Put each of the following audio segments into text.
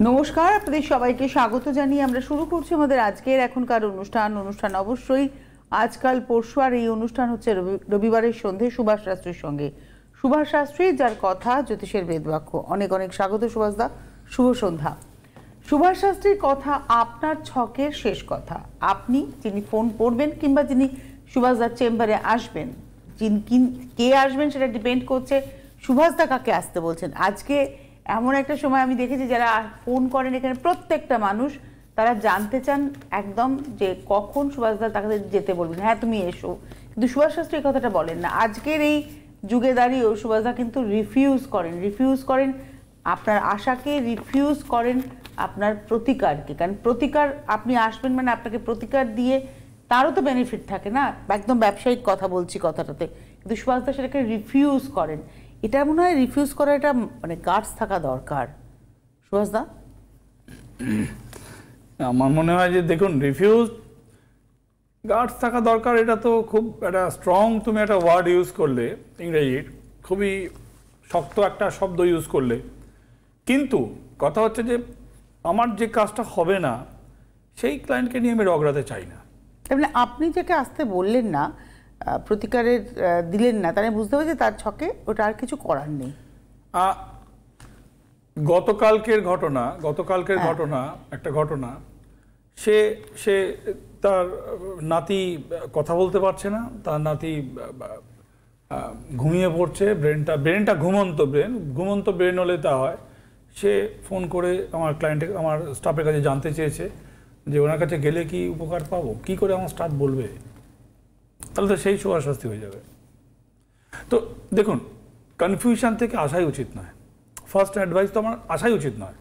নমস্কার, আপনাদের সবাইকে স্বাগত জানিয়ে আমরা শুরু করছি আমাদের আজকের এখনকার অনুষ্ঠান অবশ্যই আজকাল পরশু। আর এই অনুষ্ঠান হচ্ছে রবিবারের সন্ধে সুভাষ শাস্ত্রীর সঙ্গে। সুভাষ শাস্ত্রী, যার কথা জ্যোতিষের বেদবাক্য। অনেক অনেক স্বাগত সুভাষদা, শুভ সন্ধ্যা। সুভাষ শাস্ত্রীর কথা আপনার ছকের শেষ কথা। আপনি যিনি ফোন করবেন কিংবা যিনি সুভাষদার চেম্বারে আসবেন, কে আসবেন সেটা ডিপেন্ড করছে সুভাষদা কাকে আসতে বলছেন। আজকে এমন একটা সময় আমি দেখেছি যারা ফোন করেন এখানে প্রত্যেকটা মানুষ তারা জানতে চান একদম যে কখন সুভাষদা তাকে যেতে বলবেন, হ্যাঁ তুমি এসো। কিন্তু সুভাষ শাস্ত্রী এই কথাটা বলেন না। আজকের এই যুগে দাঁড়িয়েও সুভাষদা কিন্তু রিফিউজ করেন আপনার আশাকে, রিফিউজ করেন আপনার প্রতিকারকে। কারণ প্রতিকার, আপনি আসবেন মানে আপনাকে প্রতিকার দিয়ে তারও তো বেনিফিট থাকে না, একদম ব্যবসায়িক কথা বলছি কথাটাতে। কিন্তু সুভাষদা সেটাকে রিফিউজ করেন। এটা মনে হয় রিফিউজ করা এটা মানে গার্ডস থাকা দরকার। সুভাষদা, আমার মনে হয় যে দেখুন, রিফিউজ গার্ডস থাকা দরকার, এটা তো খুব একটা স্ট্রং তুমি একটা ওয়ার্ড ইউজ করলে, ইংরেজির খুবই শক্ত একটা শব্দ ইউজ করলে। কিন্তু কথা হচ্ছে যে আমার যে কাজটা হবে না সেই ক্লায়েন্টকে নিয়ে আমি রগড়াতে চাই না। তাহলে আপনি যাকে আসতে বললেন না, প্রতিকারের দিলেন না, তাহলে বুঝতে হবে যে তার ছকে ওটা আর কিছু করার নেই। গতকালকের ঘটনা একটা ঘটনা, সে তার নাতি কথা বলতে পারছে না, তার নাতি ঘুমিয়ে পড়ছে, ব্রেনটা ঘুমন্ত ব্রেন হলে তা হয়। সে ফোন করে আমার আমার স্টাফের কাছে জানতে চেয়েছে যে ওনার কাছে গেলে কি উপকার পাবো, কি করে আমার স্টাফ বলবে, তাহলে তো সেই সুভাষ শাস্ত্রী হয়ে যাবে। তো দেখুন, কনফিউশন থেকে আসাই উচিত নয়। ফার্স্ট অ্যাডভাইস তো আমার আসাই উচিত নয়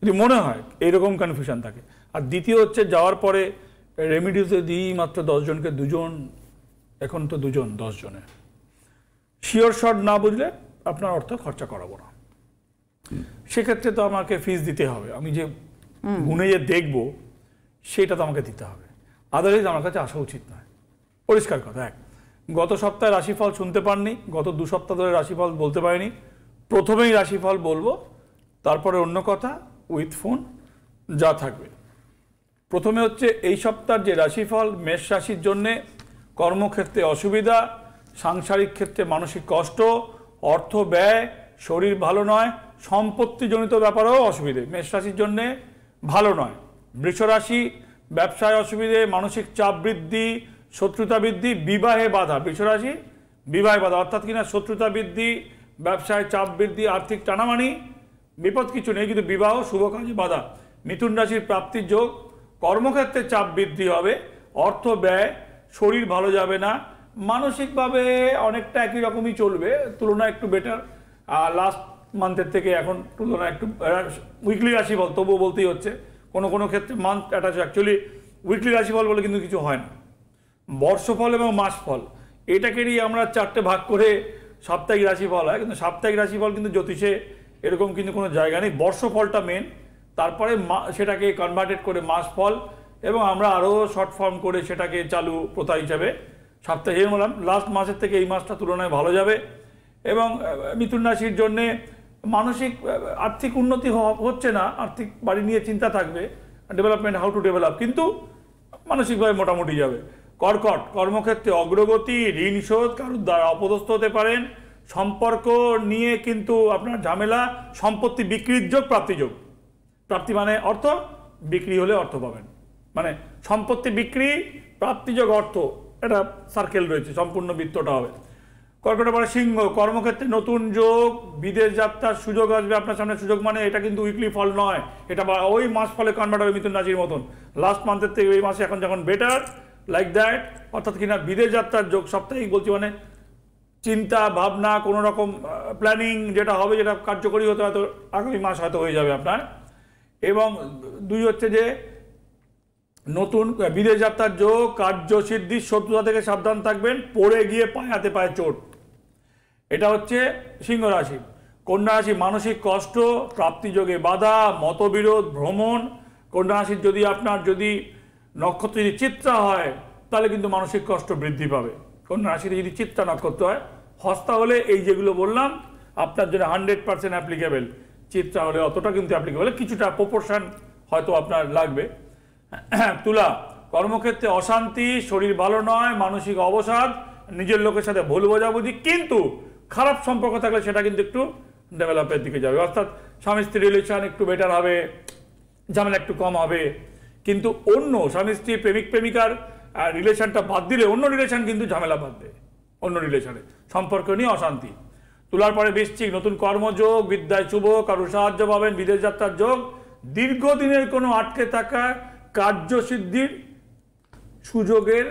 যদি মনে হয় এইরকম কনফিউশন থাকে। আর দ্বিতীয় হচ্ছে, যাওয়ার পরে রেমিডিতে দিই মাত্র 10 জনকে 2 জন, এখন তো 2 জন 10 জনের। শিওর শর্ট না বুঝলে আপনার অর্থ খরচা করাবো না। সেক্ষেত্রে তো আমাকে ফিস দিতে হবে, আমি যে গুনে যে দেখবো সেটা তো আমাকে দিতে হবে, আদারওয়াইজ আমার কাছে আসা উচিত নয়। পরিষ্কার কথা। গত সপ্তাহে রাশিফল শুনতে পাননি, গত 2 সপ্তাহ ধরে রাশিফল বলতে পারিনি। প্রথমেই রাশিফল বলবো, তারপরে অন্য কথা উইথ ফোন যা থাকবে। প্রথমে হচ্ছে এই সপ্তাহের যে রাশিফল, মেষ রাশির জন্যে কর্মক্ষেত্রে অসুবিধা, সাংসারিক ক্ষেত্রে মানসিক কষ্ট, অর্থ ব্যয়, শরীর ভালো নয়, সম্পত্তিজনিত ব্যাপারেও অসুবিধে, মেষ রাশির জন্যে ভালো নয়। বৃষ রাশি, ব্যবসায় অসুবিধে, মানসিক চাপ বৃদ্ধি, শত্রুতা বৃদ্ধি, বিবাহে বাধা। বৃষ রাশি বিবাহে বাধা অর্থাৎ কিনা শত্রুতা বৃদ্ধি, ব্যবসায় চাপ বৃদ্ধি, আর্থিক টানামানি, বিপদ কিছু নেই কিন্তু বিবাহ শুভ কাজে বাধা। মিথুন রাশির প্রাপ্তির যোগ, কর্মক্ষেত্রে চাপ বৃদ্ধি হবে, অর্থ ব্যয়, শরীর ভালো যাবে না, মানসিকভাবে অনেকটা একই রকমই চলবে, তুলনায় একটু বেটার লাস্ট মান্থের থেকে এখন তুলনায় একটু। উইকলি রাশিফল তবুও বলতেই হচ্ছে, কোনো ক্ষেত্রে মান্থ অ্যাটাচ, অ্যাকচুয়ালি উইকলি রাশিফল বলে কিন্তু কিছু হয় না। বর্ষফল এবং মাসফল এটাকে নিয়ে আমরা 4টে ভাগ করে সাপ্তাহিক রাশিফল হয়, কিন্তু সাপ্তাহিক রাশিফল কিন্তু জ্যোতিষে এরকম কিন্তু কোনো জায়গা নেই। বর্ষফলটা মেন, তারপরে সেটাকে কনভার্টেড করে মাস ফল, এবং আমরা আরও শর্ট ফর্ম করে সেটাকে চালু প্রথা হিসাবে সাপ্তাহিক বললাম। লাস্ট মাসের থেকে এই মাসটা তুলনায় ভালো যাবে। এবং মিথুন রাশির জন্যে মানসিক আর্থিক উন্নতি হচ্ছে না, আর্থিক বাড়ি নিয়ে চিন্তা থাকবে, ডেভেলপমেন্ট, হাউ টু ডেভেলপ, কিন্তু মানসিকভাবে মোটামুটি যাবে। কর্কট, কর্মক্ষেত্রে অগ্রগতি, ঋণ শোধ, কারোর দ্বারা অপদস্থ হতে পারেন, সম্পর্ক নিয়ে কিন্তু আপনার ঝামেলা, সম্পত্তি বিক্রির যোগ, প্রাপ্তিযোগ। প্রাপ্তি মানে অর্থ, বিক্রি হলে অর্থ পাবেন, মানে সম্পত্তি বিক্রি, প্রাপ্তিযোগ, অর্থ, এটা সার্কেল রয়েছে, সম্পূর্ণ বৃত্তটা হবে। কর্কটের পরে সিংহ, কর্মক্ষেত্রে নতুন যোগ, বিদেশ যাত্রার সুযোগ আসবে আপনার সামনে। সুযোগ মানে এটা কিন্তু উইকলি ফল নয়, এটা ওই মাস ফলে কনভার্ট হবে মিথুন রাশির মতন। লাস্ট মান্থের থেকে এই মাসে এখন যখন বেটার লাইক দ্যাট, অর্থাৎ কিনা বিদেশ যাত্রার যোগ সাপ্তাহিক বলছি, মানে চিন্তা ভাবনা, কোনো রকম প্ল্যানিং যেটা হবে, যেটা কার্যকরী হতে হয়তো আগামী মাস হয়তো হয়ে যাবে আপনার। এবং 2 হচ্ছে যে নতুন বিদেশ যাত্রার যোগ, কার্যসিদ্ধি, শত্রুতা থেকে সাবধান থাকবেন, পড়ে গিয়ে হাতে পায়ে চোট, এটা হচ্ছে সিংহ রাশি। কন্যা রাশি, মানসিক কষ্ট, প্রাপ্তিযোগে বাধা, মতবিরোধ, ভ্রমণ। কন্যা রাশির যদি আপনার নক্ষত্র যদি চিত্রা হয় তাহলে কিন্তু মানসিক কষ্ট বৃদ্ধি পাবে। কন্যা রাশিতে যদি চিত্রা নক্ষত্র হয়, হস্তা হলে এই যেগুলো বললাম আপনার জন্য 100% অ্যাপ্লিকেবল। চিত্রা হলে অতটা কিন্তু অ্যাপ্লিকেবল, কিছুটা প্রপোর্শন হয়তো আপনার লাগবে। তুলা, কর্মক্ষেত্রে অশান্তি, শরীর ভালো নয়, মানসিক অবসাদ, নিজের লোকের সাথে ভুল বোঝাবুঝি, কিন্তু খারাপ সম্পর্ক থাকলে সেটা কিন্তু একটু ডেভেলপের দিকে যাবে, অর্থাৎ স্বামী স্ত্রী রিলেশন একটু বেটার হবে, ঝামেলা একটু কম হবে। কিন্তু অন্য স্বামী স্ত্রী প্রেমিক প্রেমিকার রিলেশনটা বাদ দিলে অন্য রিলেশন কিন্তু ঝামেলা বাদ দেয়, অন্য রিলেশনে সম্পর্ক নিয়ে অশান্তি। তুলার পরে বৃশ্চিক, নতুন কর্মযোগ, বিদ্যায় শুভ, কারো সাহায্য পাবেন, বিদেশ যাত্রার যোগ, দীর্ঘদিনের কোনো আটকে থাকা কার্যসিদ্ধির সুযোগের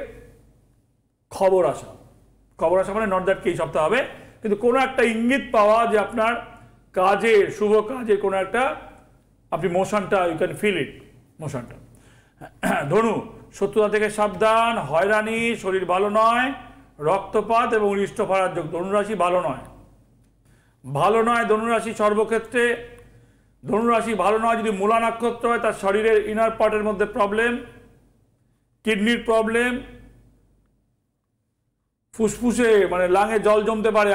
খবর আসা। খবর আসা মানে নট দ্যাট কি এই সপ্তাহ হবে, কিন্তু কোনো একটা ইঙ্গিত পাওয়া যে আপনার কাজের, শুভ কাজের কোনো একটা আপনি মোশনটা, ইউ ক্যান ফিল ইট, মোশনটা। ধনু, শত্রুতা থেকে সাবধান, হয়রানি, শরীর ভালো নয়, রক্তপাত এবং হৃষ্টফাড়ার যোগ। ধনুরাশি ভালো নয়, ভালো নয় ধনুরাশি সর্বক্ষেত্রে। ধনুরাশি ভালো নয় যদি মূলা নক্ষত্র হয়, তার শরীরের ইনার পার্টের মধ্যে প্রবলেম, কিডনির প্রবলেম, ফুসফুসে মানে লাঙে জল জমতে পারে,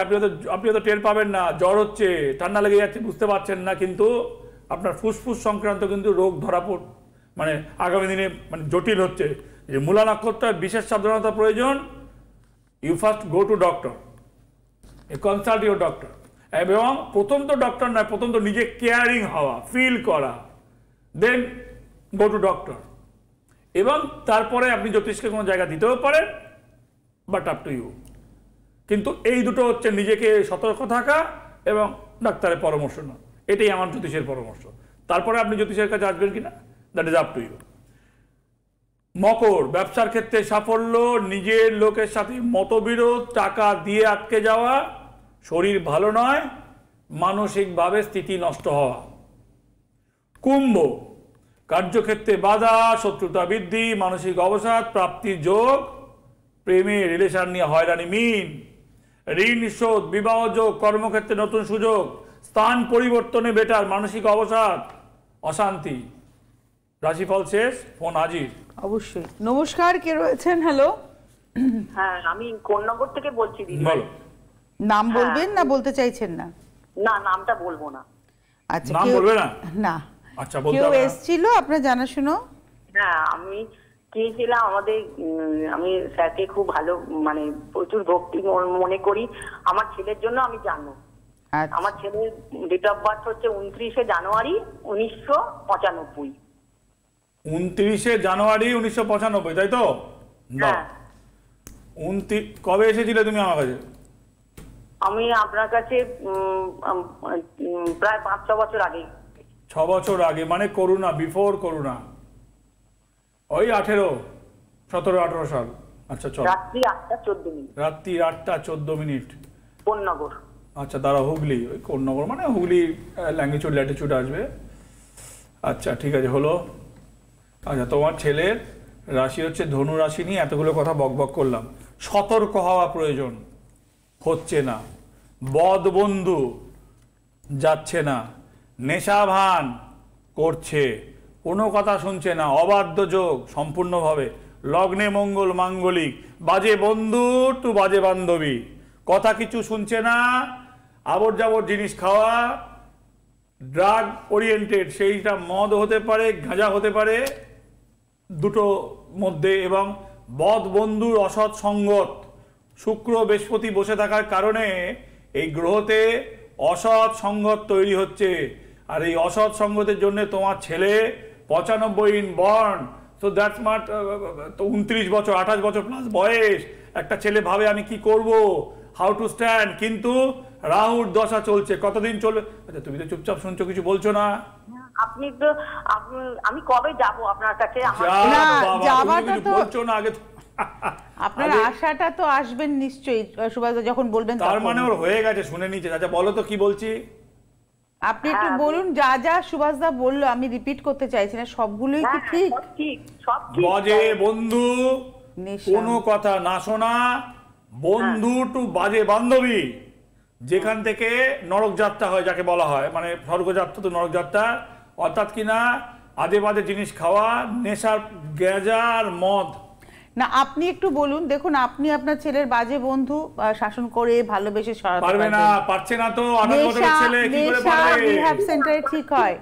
আপনি হয়তো টের পাবেন না, জ্বর হচ্ছে, ঠান্ডা লেগে যাচ্ছে, বুঝতে পারছেন না, কিন্তু আপনার ফুসফুস সংক্রান্ত কিন্তু রোগ ধরা মানে আগামী দিনে মানে জটিল হচ্ছে। যে মূলা নক্ষত্রের বিশেষ সাবধানতা প্রয়োজন। You first go to doctor, consult your doctor, এবং প্রথম তো ডক্টর নয়, প্রথম তো নিজে কেয়ারিং হওয়া, ফিল করা, দেন গো টু ডক্টর। এবং তারপরে আপনি জ্যোতিষকে কোনো জায়গা দিতেও পারেন, বাট আপ টু ইউ। কিন্তু এই দুটো হচ্ছে নিজেকে সতর্ক থাকা এবং ডাক্তারের পরামর্শ না, এটাই আমার জ্যোতিষের পরামর্শ। তারপরে আপনি জ্যোতিষের কাছে আসবেন কিনা, that is up to you. মকর, ব্যবসার ক্ষেত্রে সাফল্য, নিজের লোকের সাথে মতবিরোধ, টাকা দিয়ে আটকে যাওয়া, শরীর ভালো নয়, মানসিকভাবে স্থিতি নষ্ট হওয়া। কুম্ভ, কার্যক্ষেত্রে বাধা, শত্রুতা বৃদ্ধি, মানসিক অবসাদ, প্রাপ্তির যোগ, প্রেমে রিলেশন নিয়ে হয়রানি। মিন, ঋণ শোধ, বিবাহ যোগ, কর্মক্ষেত্রে নতুন সুযোগ, স্থান পরিবর্তনে বেটার, মানসিক অবসাদ, অশান্তি। রাশিফল শেষ, ফোন হাজির। অবশ্যই। নমস্কার, কে রয়েছেন? হ্যালো। হ্যাঁ, আমি কোন্নগর থেকে বলছি দিদি। বলো। নাম বলবেন না বলতে চাইছেন না? না, নামটা বলবো না। আচ্ছা, নাম বলবে না? না। আচ্ছা, বলতে কেউ হবে না। এসেছিল আপনার জানাশুনো? হ্যাঁ, আমি গিয়েছিলাম আমাদের, আমি স্যারকে খুব ভালো মানে প্রচুর ভক্তি মনে করি। আমার ছেলের জন্য আমি জানো, আচ্ছা। আমার ছেলের ডেট অফ বার্থ হচ্ছে 29শে জানুয়ারি 1995। 29শে জানুয়ারি 1995, তাই তো? হ্যাঁ। কবে এসেছিলে তুমি আমার কাছে? আমি আপনার কাছে প্রায় 5-6 বছর আগে। 6 বছর আগে, মানে করোনা, বিফোর করোনা, ওই 17-18 সাল। আচ্ছা, চল। রাত্রি 8:14। রাত্রি 8:14। কোন্নগর। আচ্ছা, দাঁড়া, হুগলি, ওই কোন্নগর মানে হুগলি ল্যাঙ্গিচুড ল্যাটিচুড আসবে। আচ্ছা, ঠিক আছে, হলো। আচ্ছা, তোমার ছেলের রাশি হচ্ছে ধনু রাশি, নিয়ে এতগুলো কথা বকবক করলাম। সতর্ক হওয়া প্রয়োজন, হচ্ছে না। বদ বন্ধু যাচ্ছে না, নেশা ভান করছে, কোনো কথা শুনছে না, অবাধ্য যোগ সম্পূর্ণভাবে, লগ্নে মঙ্গল মাঙ্গলিক, বাজে বন্ধু টু বাজে বান্ধবী, কথা কিছু শুনছে না, আবর যাবর জিনিস খাওয়া, ড্রাগ ওরিয়েন্টেড, সেইটা মদ হতে পারে, গাঁজা হতে পারে, দুটো মধ্যে, এবং বদ বন্ধুর অসৎ সঙ্গত, শুক্র বৃহস্পতি বসে থাকার কারণে এই গ্রহতে অসৎ সঙ্গত তৈরি হচ্ছে। আর এই অসৎ সঙ্গতের জন্য তোমার ছেলে 95 in born, so that's not 29 বছর, 28 বছর প্লাস বয়স। একটা ছেলে ভাবে আমি কি করব, হাউ টু স্ট্যান্ড, কিন্তু রাহুর দশা চলছে। কতদিন চলবে? আচ্ছা, তুমি তো চুপচাপ শুনছো, কিছু বলছো না। আপনি তো আমি কবে যাব আপনার কাছে? না, যাওয়াটা তো বলছো না আগে। আপনার আশাটা তো আসবেন নিশ্চয়ই, সুভাষ যখন বলবেন। তার মানে ওর হয়ে গেছে, শুনে নিচ্ছে। আচ্ছা, বলো তো কি বলছি। আপনি একটু বলুন, যা যা সুভাষদা বললো, আমি রিপিট করতে চাইছি না, সবগুলোই কি ঠিক? সব ঠিক। বাজে বন্ধু, নেশা। কোনো কথা না শোনা, বন্ধু টু বাজে বান্ধবী, যেখান থেকে নরক যাত্রা হয়, যাকে বলা হয়, মানে স্বর্গযাত্রা তো নরক যাত্রা, অর্থাৎ কিনা আজে বাজে জিনিস খাওয়া, নেশার, গেঁজা আর মদ। না আপনি একটু বলুন, দেখুন আপনি আপনার ছেলের বাজে বন্ধু শাসন করে ভালোবেসে সরাতে পারবে না, পারছে না তো, 28 বছরের ছেলে কি করে পারবে? রিহ্যাব সেন্টারে ঠিক হয়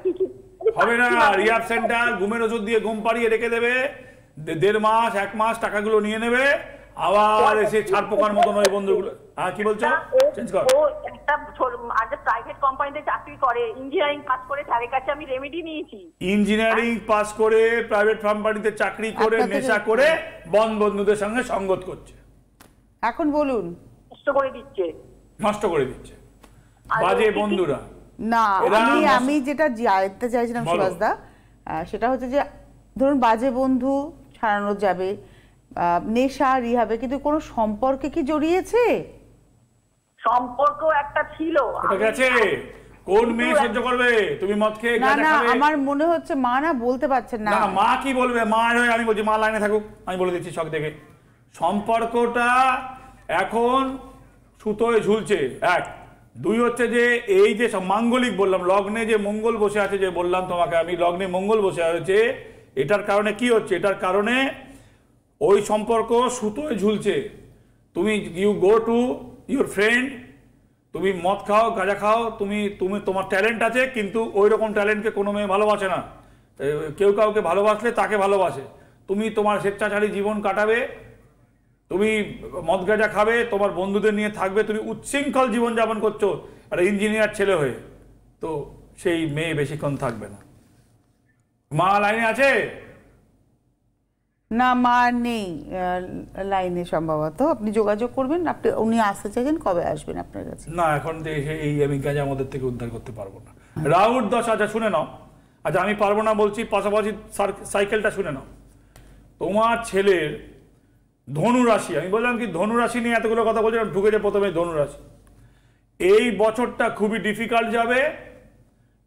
হবে না, রিহ্যাব সেন্টার ঘুমের ওষুধ দিয়ে ঘুম পাড়িয়ে রেখে দেবে, 1.5 মাস 1 মাস টাকাগুলো নিয়ে নেবে, আবার এসে ছাড় পোকার মতন ওই বন্ধুগুলো। হ্যাঁ কি বলছো? চেঞ্জ কর। ও একটা আগে প্রাইভেট কোম্পানিতে চাকরি করে, ইঞ্জিনিয়ারিং পাস করে, তার কাছে আমি রেমেডি নিয়েছি। ইঞ্জিনিয়ারিং পাস করে প্রাইভেট কোম্পানিতে চাকরি করে নেশা করে বন্ধুদের সঙ্গে সঙ্গত করছে, এখন বলুন নষ্ট করে দিচ্ছে, নষ্ট করে দিচ্ছে বাজে বন্ধুরা। না আমি যেটা জানতে চাইছিলাম সুভাষদা, সেটা হচ্ছে যে ধরুন বাজে বন্ধু ছাড়ানো যাবে, নেশা রিহাবে, কিন্তু কোনো সম্পর্কে কি জড়িয়েছে? সম্পর্ক একটা ছিল, ওটা গেছে, কোন মেয়ে সহ্য করবে? তুমি মদ খেয়ে না গাঁজা না খাবে। আমার মনে হচ্ছে মা না বলতে পারছেন না। না মা কি বলবে? মা হয়ে আমি বলছি, মা লাইনে থাকুক, আমি বলে দিচ্ছি শখ থেকে। সম্পর্কটা এখন সুতোয় ঝুলছে, 1। 2 হচ্ছে যে এই যে মাঙ্গলিক বললাম, লগ্নে যে মঙ্গল বসে আছে, যে বললাম তোমাকে আমি লগ্নে মঙ্গল বসে আছে, এটার কারণে কি হচ্ছে? এটার কারণে ওই সম্পর্ক সুতোয় ঝুলছে। তুমি you go to your friend, তুমি মদ খাও গাঁজা খাও, তুমি তোমার ট্যালেন্ট আছে, কিন্তু ওই রকম ট্যালেন্টকে কোনো মেয়ে ভালোবাসে না। কেউ কাউকে ভালোবাসলে তাকে ভালোবাসে। তুমি তোমার স্বেচ্ছাচারী জীবন কাটাবে, তুমি মদ গাঁজা খাবে, তোমার বন্ধুদের নিয়ে থাকবে, তুমি উচ্ছৃঙ্খল জীবনযাপন করছো আর ইঞ্জিনিয়ার ছেলে হয়ে, তো সেই মেয়ে বেশিক্ষণ থাকবে না। মা লাইনে আছে? না মা নেই লাইনে, সম্ভবত আপনি যোগাযোগ করবেন। উনি আসতে চাইছেন, কবে আসবেন আপনার কাছে? না এখন এই আমি গাঁজা মদের থেকে উদ্ধার করতে পারবো না। রাহুর দশা, আচ্ছা শুনে নাও, আচ্ছা আমি পারবো না বলছি, পাশাপাশি সাইকেলটা শুনে নাও। তোমার ছেলের ধনু রাশি, আমি বললাম কি ধনু রাশি নিয়ে এতগুলো কথা বলছিলাম, ঢুকেছে প্রথমে ধনু রাশি। এই বছরটা খুবই ডিফিকাল্ট যাবে,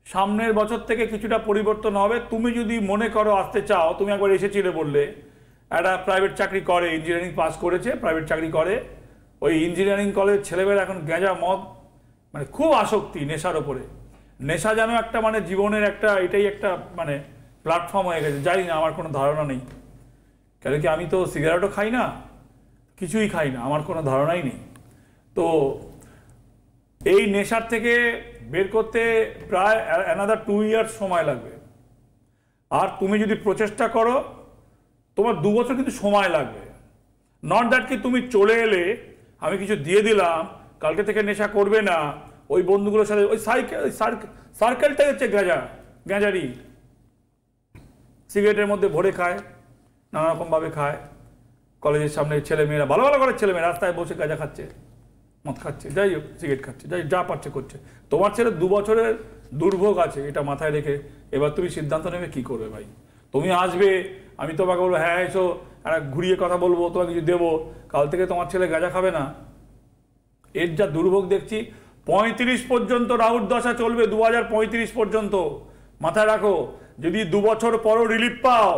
সামনের বছর থেকে কিছুটা পরিবর্তন হবে। তুমি যদি মনে করো আসতে চাও, তুমি একবার এসেছিলে বললে, একটা প্রাইভেট চাকরি করে, ইঞ্জিনিয়ারিং পাস করেছে, প্রাইভেট চাকরি করে, ওই ইঞ্জিনিয়ারিং কলেজ ছেলেমেয়েরা এখন গাঁজা মদ মানে খুব আসক্তি নেশার ওপরে। নেশা যেন একটা মানে জীবনের একটা, এটাই একটা মানে প্ল্যাটফর্ম হয়ে গেছে। জানি না, আমার কোনো ধারণা নেই, কেন কি আমি তো সিগারেটও খাই না, কিছুই খাই না, আমার কোনো ধারণাই নেই। তো এই নেশার থেকে বের করতে প্রায় অ্যানাদার 2 ইয়ার্স সময় লাগবে। আর তুমি যদি প্রচেষ্টা করো, তোমার 2 বছর কিন্তু সময় লাগবে। নট দ্যাট কি তুমি চলে এলে, আমি কিছু দিয়ে দিলাম, কালকে থেকে নেশা করবে না, ওই বন্ধুগুলোর সাথে ওই সার্কেলটাই হচ্ছে গাঁজারি। সিগারেটের মধ্যে ভরে খায়, নানা রকমভাবে খায়, কলেজের সামনে ছেলেমেয়েরা, ভালো ভালো করে ছেলেমেয়েরা রাস্তায় বসে গাঁজা খাচ্ছে, মদ খাচ্ছে, যাই হোক সিগারেট খাচ্ছে, যাই যা পাচ্ছে করছে। তোমার ছেলে 2 বছরের দুর্ভোগ আছে, এটা মাথায় রেখে এবার তুমি সিদ্ধান্ত নেবে কি করবে। ভাই তুমি আসবে, আমি তোমাকে বলবো হ্যাঁ এসো, একটা ঘুরিয়ে কথা বলবো, তোমাকে কিছু দেবো, কাল থেকে তোমার ছেলে গাঁজা খাবে না। এর যা দুর্ভোগ দেখছি, 35 পর্যন্ত রাহুর দশা চলবে, 2035 পর্যন্ত। মাথায় রাখো, যদি 2 বছর পরও রিলিফ পাও,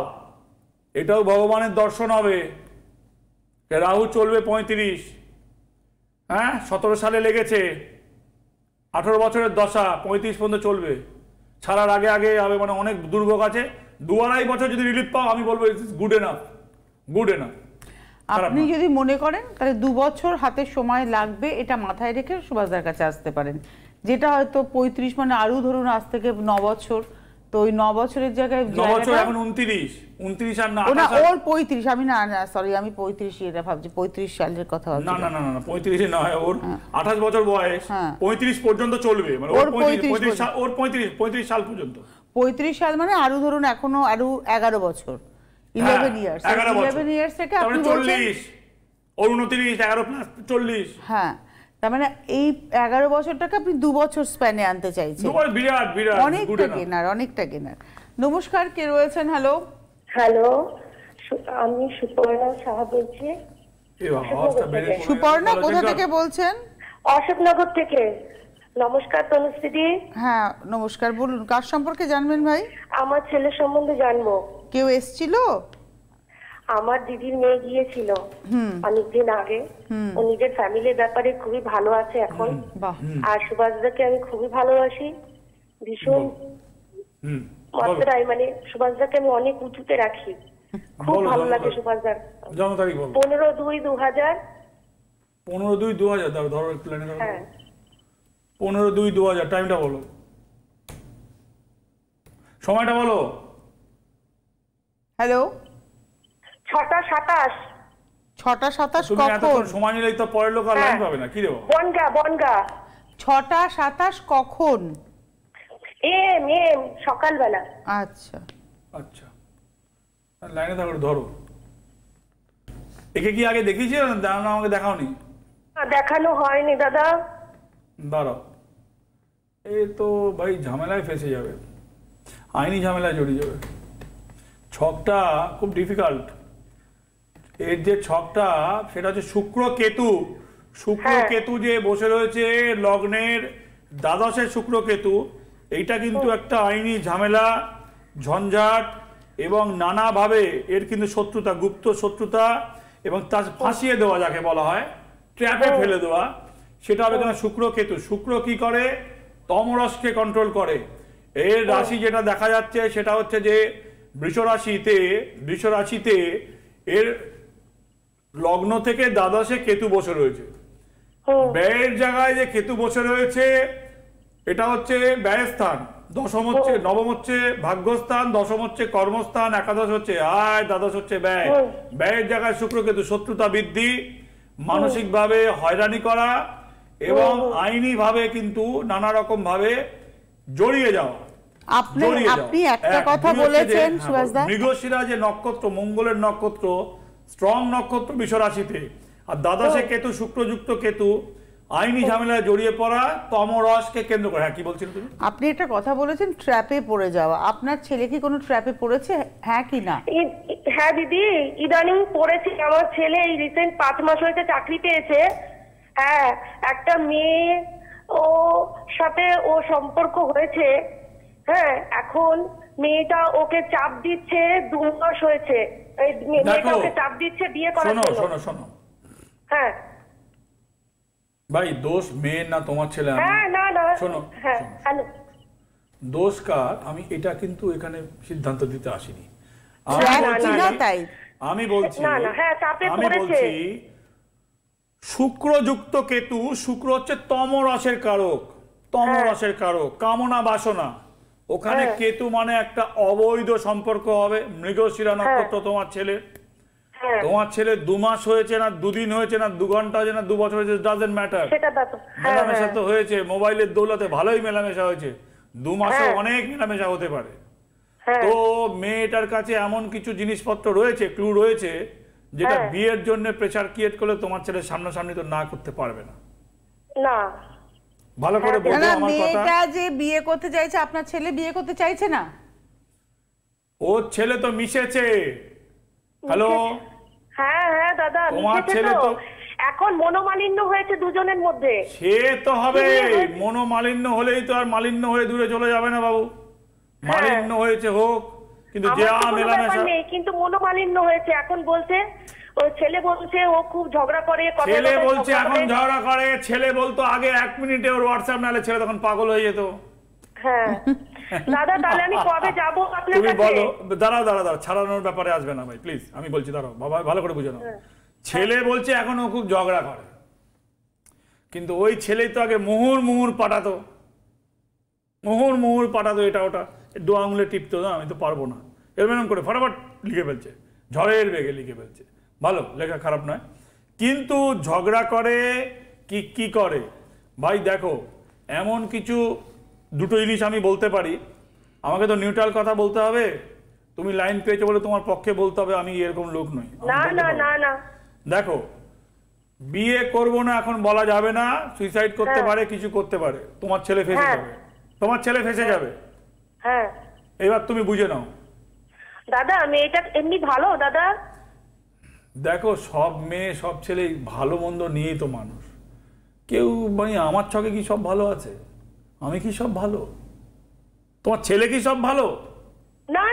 এটাও ভগবানের দর্শন হবে। রাহু চলবে 35, হ্যাঁ 17 সালে লেগেছে, 18 বছরের দশা, 35 পর্যন্ত চলবে। ছাড়ার আগে আগে হবে, মানে অনেক দুর্ভোগ আছে। 2-2.5 বছর যদি রিলিফ পাও, আমি বলবো it's good enough, good enough. আপনি যদি মনে করেন তাহলে 2 বছর হাতে সময় লাগবে, এটা মাথায় রেখে সুভাষদার কাছে আসতে পারেন। যেটা হয়তো 35 মানে আরো ধরুন আজ থেকে 9 বছর, তো ওই 9 বছরের জায়গায় 9 বছর এখন 29 আর না, ওর 35, আমি না সরি আমি 35 এটা ভাবছি, 35 সালের কথা ভাবছি। না 35 নয়, ওর 28 বছর বয়স, 35 পর্যন্ত চলবে, মানে ওর 35 সাল পর্যন্ত। 35 সাল মানে আরো ধরুন এখনো আরো 11 বছর, 11 ইয়ার্স, 11 ইয়ার্স থেকে আপনি 40, ওর 29, 11 প্লাস 40। হ্যাঁ, তার মানে এই 11 বছরটাকে আপনি 2 বছর স্প্যানে আনতে চাইছেন। বিরাট বিরাট অনেকটা কেনার। নমস্কার, কে রয়েছেন? হ্যালো হ্যালো, আমি সুপর্ণা সাহা বলছি। সুপর্ণা, কোথা থেকে বলছেন? অশোকনগর থেকে। নমস্কার তনুশ্রী। হ্যাঁ নমস্কার, বলুন কার সম্পর্কে জানবেন ভাই? আমার ছেলে সম্বন্ধে জানবো। কেউ এসেছিল? আমার দিদির মেয়ে গিয়েছিল অনেকদিন আগে। ও নিজের ফ্যামিলির ব্যাপারে খুবই ভালো আছে এখন। আর সুভাষদাকে আমি খুবই ভালোবাসি, ভীষণ মাত্রায়, মানে সুভাষদাকে আমি অনেক উঁচুতে রাখি। খুব বলো, ভালো জন্ম লাগে তারিখ। সুভাষদার। জন্ম তারিখ বলো। 15/2/2000। 15/2/2000, ধরো একটু লাইনে ধরো। হ্যাঁ 15/2/2000, টাইমটা বলো, সময়টা বলো। হ্যালো, 6টা 27। 6টা 27 তুমি কখন? এতক্ষণ সময় নিলেই তো পরের লোক আর লাইন হ্যাঁ। পাবে না, কি দেবো? বনগা 6টা 27 কখন? এম সকালবেলা। আচ্ছা, আচ্ছা, লাইনে থাকো, ধরো। একে কি আগে দেখিয়েছি না আমাকে দেখাওনি? দেখানো হয়নি দাদা। দাঁড়াও, এই তো ভাই ঝামেলায় ফেসে যাবে, আইনি ঝামেলায় জড়িয়ে যাবে। ছকটা খুব ডিফিকাল্ট। এর যে ছকটা সেটা হচ্ছে শুক্র কেতু। শুক্র কেতু যে বসে রয়েছে লগ্নের দ্বাদশের শুক্র কেতু, এইটা কিন্তু একটা আইনি ঝামেলা, ঝঞ্ঝাট এবং নানাভাবে এর কিন্তু শত্রুতা, গুপ্ত শত্রুতা এবং তার ফাঁসিয়ে দেওয়া যাকে বলা হয়, ট্র্যাপে ফেলে দেওয়া, সেটা হবে কেন শুক্র কেতু। শুক্র কি করে? তমরসকে কন্ট্রোল করে। এর রাশি যেটা দেখা যাচ্ছে সেটা হচ্ছে যে বৃষ রাশিতে এর লগ্ন থেকে দ্বাদশে কেতু বসে রয়েছে। ব্যয়ের জায়গায় যে কেতু বসে রয়েছে এটা হচ্ছে ব্যয়ের স্থান, দশম হচ্ছে, নবম হচ্ছে ভাগ্যস্থান, দশম হচ্ছে কর্মস্থান, একাদশ হচ্ছে আয়, দ্বাদশ হচ্ছে ব্যয়। ব্যয়ের জায়গায় শুক্র কেতু, শত্রুতা বৃদ্ধি, মানসিকভাবে হয়রানি করা এবং আইনি ভাবে কিন্তু নানা রকম ভাবে জড়িয়ে যাওয়া। আপনি একটা কথা বলেছেন সুভাষদা, মৃগশিরা যে নক্ষত্র, মঙ্গলের নক্ষত্র, স্ট্রং নক্ষত্র বৃষ রাশিতে, আর দ্বাদশে কেতু, শুক্রযুক্ত কেতু, আইনি ঝামেলায় জড়িয়ে পড়া, তমরসকে কেন্দ্র করে। হ্যাঁ, কি বলছিলেন তুমি? আপনি একটা কথা বলেছেন ট্র্যাপে পড়ে যাওয়া। আপনার ছেলে কি কোনো ট্র্যাপে পড়েছে, হ্যাঁ কি না? হ্যাঁ দিদি, ইদানিং পড়েছি। আমার ছেলে এই রিসেন্ট 5 মাস হয়েছে চাকরি পেয়েছে। হ্যাঁ, একটা মেয়ে ও সাথে ও সম্পর্ক হয়েছে। হ্যাঁ, এখন মেয়েটা ওকে চাপ দিচ্ছে, 2 মাস হয়েছে এই মেয়েটা ওকে চাপ দিচ্ছে বিয়ে করার জন্য। শোনো হ্যাঁ ভাই, দোষ মেয়ের না তোমার ছেলে? হ্যাঁ না শোনো, হ্যাঁ হ্যালো, দোষ কার আমি এটা কিন্তু এখানে সিদ্ধান্ত দিতে আসিনি। আমি বলছি শুক্রযুক্ত কেতু, শুক্র হচ্ছে তমরসের কারক, তমরসের কারক, কামনা বাসনা। ওখানে কেতু মানে একটা অবৈধ সম্পর্ক হবে। মৃগশিরা নক্ষত্র তোমার ছেলে, তোমার ছেলে 2 মাস হয়েছে না 2 দিন হয়েছে না 2 ঘন্টা হয়েছে না 2 বছর হয়েছে, ডাজন্ট ম্যাটার। মেলামেশা তো হয়েছে, মোবাইলের দৌলতে ভালোই মেলামেশা হয়েছে। 2 মাসে অনেক মেলামেশা হতে পারে। তো মেয়েটার কাছে এমন কিছু জিনিসপত্র রয়েছে, ক্লু রয়েছে, যেটা বিয়ের জন্য প্রেসার ক্রিয়েট করলে তোমার ছেলে সামনাসামনি তো না করতে পারবে না। না ভালো করে বলবো আমার কথা। মেয়েটা যে বিয়ে করতে চাইছে, আপনার ছেলে বিয়ে করতে চাইছে না? ওর ছেলে তো মিশেছে। হ্যালো, হ্যাঁ দাদা, তোমার ছেলে তো এখন মনোমালিন্য হয়েছে দুজনের মধ্যে। সে তো হবে, মনোমালিন্য হলেই তো আর মালিন্য হয়ে দূরে চলে যাবে না বাবু। মালিন্য হয়েছে হোক, কিন্তু মেলামেশা নেই, কিন্তু মনোমালিন্য হয়েছে। এখন বলছে ওই ছেলে বলছে ও খুব ঝগড়া করে, ছেলে বলছে এখন ঝগড়া করে। ছেলে বলতো আগে 1 মিনিটে ওর হোয়াটসঅ্যাপ নালে ছেলে তখন পাগল হয়ে যেত। হ্যাঁ দাদা, তাহলে আমি কবে যাব আপনার কাছে? তুমি বলো। দাঁড়াও, ছাড়ানোর ব্যাপারে আসবে না ভাই, প্লিজ। আমি বলছি, দাঁড়াও বাবা, ভালো করে বুঝে নাও। ছেলে বলছে এখন ও খুব ঝগড়া করে, কিন্তু ওই ছেলেই তো আগে মুহুর পাঠাতো, এটা ওটা 2 আঙুলে টিপতো না, আমি তো পারবো না, এরকম করে ফটাফট লিখে ফেলছে, ঝড়ের বেগে লিখে ফেলছে। ভালো, লেখা খারাপ নয়, কিন্তু ঝগড়া করে কি করে ভাই। দেখো, এমন কিছু 2টো জিনিস আমি বলতে পারি। আমাকে তো নিউট্রাল কথা বলতে হবে। তুমি লাইন পেয়েছো বলে তোমার পক্ষে বলতে হবে, আমি এরকম লোক নই। না দেখো, বিয়ে করব না এখন বলা যাবে না, সুইসাইড করতে পারে, কিছু করতে পারে, তোমার ছেলে ফেঁসে যাবে, তোমার ছেলে ফেঁসে যাবে। হ্যাঁ, এবার তুমি বুঝে নাও। দাদা মেয়েটা এমনি ভালো দাদা? দেখো, সব মেয়ে সব ছেলে ভালো মন্দ নিয়েই তো মানুষ। কেউ মানে আমার চোখে কি সব ভালো আছে? আমি কি সব ভালো? তোমার ছেলে কি সব ভালো? না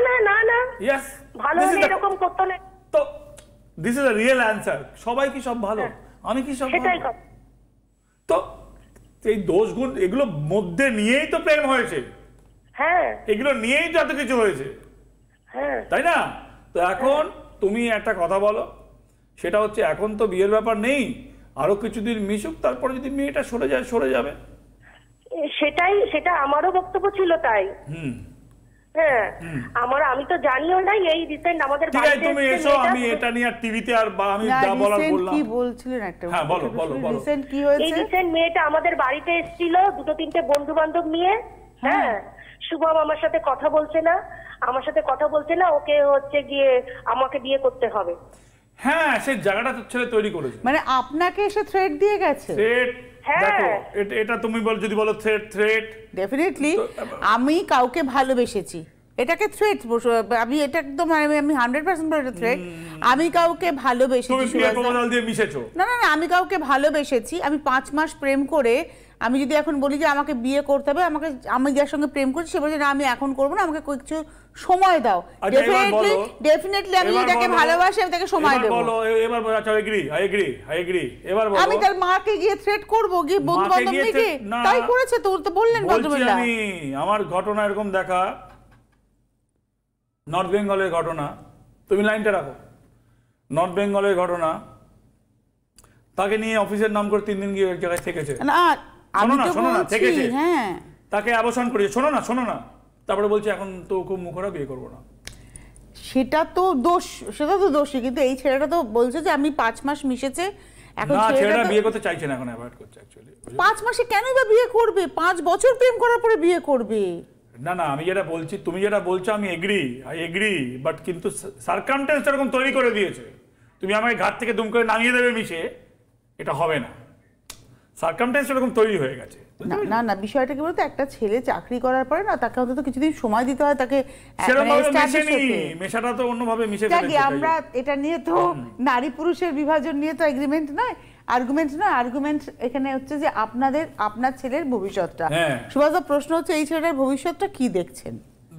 ইয়েস, ভালো এরকম করতে না। তো this is a real answer. সবাই কি সব ভালো? আমি কি সব ভালো? তো এই দোষ গুণ এগুলো মধ্যে নিয়েই তো প্রেম হয়েছে। হ্যাঁ, এগুলো নিয়েই তো এত কিছু হয়েছে, হ্যাঁ, তাই না? তো তো এখন তুমি একটা কথা বলো, সেটা হচ্ছে এখন তো বিয়ের ব্যাপার নেই, আরো কিছুদিন মিশুক, তারপরে যদি মেয়েটা সরে যায় সরে যাবে। সেটা আমারও বক্তব্য ছিল তাই। হ্যাঁ, আমি তো জানিও না, এই রিসেন্ট আমাদের বাড়িতে তুমি এসো, আমি এটা নিয়ে আর টিভিতে আর আমি যা বলার বললাম। কি বলছিলেন একটা? হ্যাঁ বলো বলো বলো। রিসেন্ট কি হয়েছে? এই রিসেন্ট মেয়েটা আমাদের বাড়িতে এসেছিল 2-3টে বন্ধু বান্ধব নিয়ে। হ্যাঁ, শুভম আমার সাথে কথা বলছে না, ওকে হচ্ছে গিয়ে আমাকে বিয়ে করতে হবে। হ্যাঁ, সেই জায়গাটা তো ছেলে তৈরি করেছে। মানে আপনাকে এসে থ্রেট দিয়ে গেছে? থ্রেট, দেখো এটা তুমি যদি বলো থ্রেট, ডেফিনেটলি আমি কাউকে ভালোবেসেছি, এটাকে থ্রেট, আমি এটা একদম আমি 100% বলে এটা থ্রেট। আমি কাউকে ভালোবেসেছি, তুমি বিয়ের প্রপোজাল দিয়ে মিশেছো? না, আমি কাউকে ভালোবেসেছি, আমি 5 মাস প্রেম করে আমি যদি এখন বলি যে আমাকে বিয়ে করতে হবে, আমি যার সঙ্গে প্রেম করছি সে বলছে না আমি এখন করবো না, আমাকে কিছু সময় দাও। ডেফিনেটলি আমি যাকে ভালোবাসি আমি তাকে সময় দেব। বলো এবার বলো। আচ্ছা, আই এগ্রি। এবার বলো। আমি তার মাকে গিয়ে থ্রেট করব, গিয়ে বন্ধু বান্ধব নিয়ে তাই করেছে তো বললেন ভদ্রমহিলা। আমি আমার ঘটনা এরকম দেখা, নর্থ বেঙ্গলের ঘটনা, তুমি লাইনটা রাখো। নর্থ বেঙ্গলের ঘটনা, তাকে নিয়ে অফিসের নাম করে 3 দিন গিয়ে এক জায়গায় থেকেছে। না আমি তো বলছি, হ্যাঁ তাকে অবসান করেছে। শোনো না, তারপরে বলছে এখন তো খুব মুখরা বিয়ে করবো না। সেটা তো দোষী, কিন্তু এই ছেলেটা তো বলছে যে আমি 5 মাস মিশেছে, এখন ছেলেটা বিয়ে করতে চাইছে না, এখন অ্যাভয়েড করছে অ্যাকচুয়ালি। 5 মাসে কেনই বা বিয়ে করবে? 5 বছর প্রেম করার পরে বিয়ে করবে? না আমি যেটা বলছি, তুমি যেটা বলছো আমি আই এগ্রি, বাট কিন্তু সার্কামস্ট্যান্স এরকম তৈরি করে দিয়েছে। তুমি আমাকে ঘাট থেকে দুম করে নামিয়ে দেবে মিশে, এটা হবে না। সার্কামস্ট্যান্স এরকম তৈরি হয়ে গেছে। না বিষয়টা কি বলতো, একটা ছেলে চাকরি করার পরে না তাকে অন্তত কিছুদিন সময় দিতে হয়, তাকে মেশাটা তো অন্যভাবে মিশে ফেলেছে। আমরা এটা নিয়ে তো নারী পুরুষের বিভাজন নিয়ে তো এগ্রিমেন্ট নয়, আর্গুমেন্ট এখানে হচ্ছে যে আপনার ছেলের ভবিষ্যৎটা। সুভাষদা, প্রশ্ন হচ্ছে এই ছেলেটার ভবিষ্যৎটা কি দেখছেন?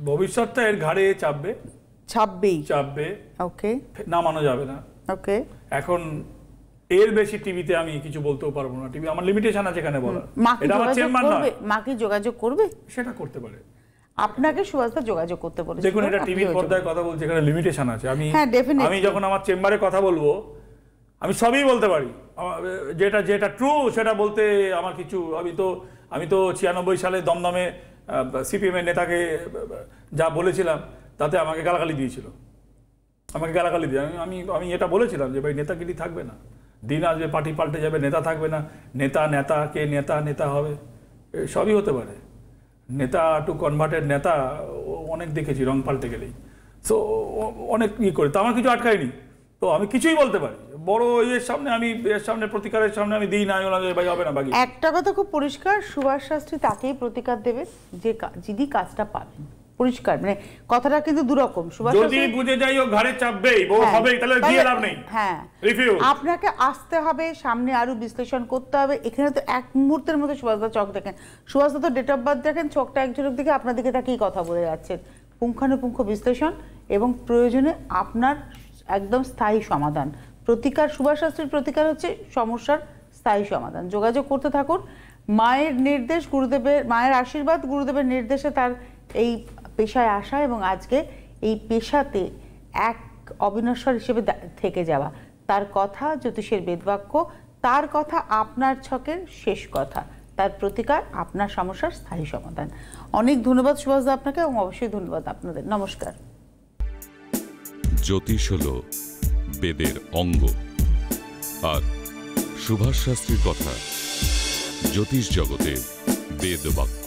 ভবিষ্যৎটা এর ঘাড়ে চাপবে। ওকে, নামানো যাবে না। ওকে, এখন এর বেশি টিভিতে আমি কিছু বলতেও পারবো না। টিভি আমার লিমিটেশন আছে এখানে বলার। এটা আমার চেম্বার নয়। মা কি যোগাযোগ করবে? সেটা করতে পারে। আপনাকে সুভাষদা যোগাযোগ করতে বলেছে। দেখুন, এটা টিভির পর্দায় কথা বলছে, এখানে লিমিটেশন আছে। আমি যখন আমার চেম্বারে কথা বলবো আমি সবই বলতে পারি, যেটা ট্রু সেটা বলতে আমার কিছু। আমি তো 96 সালে দমদমে সিপিএম এর নেতাকে যা বলেছিলাম তাতে আমাকে গালাগালি দিয়েছিল। আমি এটা বলেছিলাম যে ভাই নেতাগিরি থাকবে না, দিন আসবে পার্টি পাল্টে যাবে, নেতা থাকবে না, নেতা হবে, সবই হতে পারে। নেতা টু কনভার্টেড নেতা অনেক দেখেছি, রং পাল্টে গেলেই। সো অনেক করে তো আমার কিছু আটকায়নি, তো আমি কিছুই বলতে পারি। বড় এর সামনে প্রতিকারের সামনে আমি দিই না, ভাই হবে না। বাকি একটা কথা খুব পরিষ্কার, সুভাষ শাস্ত্রী তাকেই প্রতিকার দেবে যিনি কাজটা পাবেন। পরিষ্কার, মানে কথাটা কিন্তু দুরকম। যদি বুঝে যাই ও ঘাড়ে চাপবেই, বউ হবেই, তাহলে দিয়ে লাভ নেই। হ্যাঁ, আপনাকে আসতে হবে সামনে, আরো বিশ্লেষণ করতে হবে। এখানে তো এক মুহূর্তের মধ্যে সুভাষদা চোখ দেখেন, সুভাষদা তো ডেট অফ বার্থ দেখেন, চোখটা একজনের দিকে, আপনার দিকে তাকেই কথা বলে যাচ্ছেন। পুঙ্খানুপুঙ্খ বিশ্লেষণ এবং প্রয়োজনে আপনার একদম স্থায়ী সমাধান। প্রতিকার, সুভাষ শাস্ত্রীর প্রতিকার হচ্ছে সমস্যার স্থায়ী সমাধান। যোগাযোগ করতে থাকুন। মায়ের নির্দেশ, মায়ের আশীর্বাদ, গুরুদেবের নির্দেশে তার এই পেশায় আসা এবং আজকে এই পেশাতে এক অবিনশ্বর হিসেবে থেকে যাওয়া। তার কথা জ্যোতিষের বেদবাক্য, তার কথা আপনার ছকের শেষ কথা, তার প্রতিকার আপনার সমস্যার স্থায়ী সমাধান। অনেক ধন্যবাদ সুভাষদা আপনাকে, এবং অবশ্যই ধন্যবাদ আপনাদের। নমস্কার। জ্যোতিষ হলো বেদের অঙ্গ, আর সুভাষ শাস্ত্রীর কথা জ্যোতিষ জগতে বেদবাক্য।